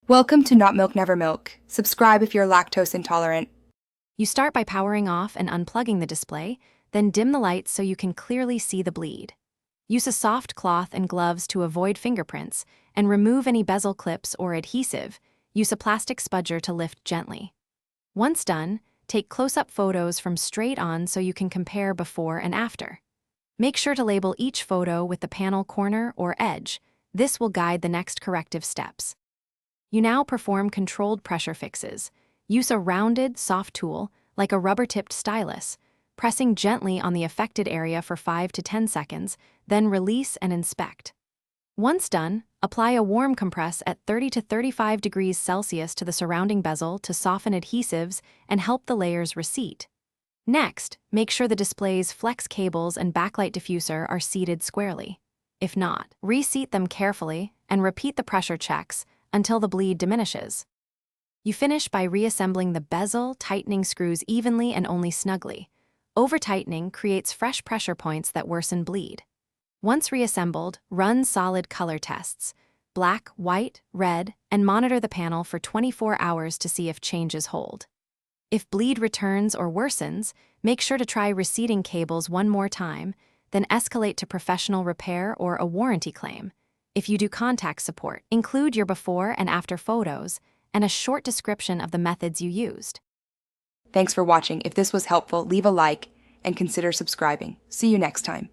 Welcome to Not Milk Never Milk. Subscribe if you're lactose intolerant. You start by powering off and unplugging the display, then dim the lights so you can clearly see the bleed. Use a soft cloth and gloves to avoid fingerprints, and remove any bezel clips or adhesive. Use a plastic spudger to lift gently. Once done, take close-up photos from straight on so you can compare before and after. Make sure to label each photo with the panel corner or edge. This will guide the next corrective steps. You now perform controlled pressure fixes. Use a rounded, soft tool, like a rubber-tipped stylus, pressing gently on the affected area for 5 to 10 seconds, then release and inspect. Once done, apply a warm compress at 30 to 35 degrees Celsius to the surrounding bezel to soften adhesives and help the layers reseat. Next, make sure the display's flex cables and backlight diffuser are seated squarely. If not, reseat them carefully and repeat the pressure checks until the bleed diminishes. You finish by reassembling the bezel, tightening screws evenly and only snugly. Over-tightening creates fresh pressure points that worsen bleed. Once reassembled, run solid color tests, black, white, red, and monitor the panel for 24 hours to see if changes hold. If bleed returns or worsens, make sure to try reseating cables one more time, then escalate to professional repair or a warranty claim. If you do contact support, include your before and after photos and a short description of the methods you used. Thanks for watching. If this was helpful, leave a like and consider subscribing. See you next time.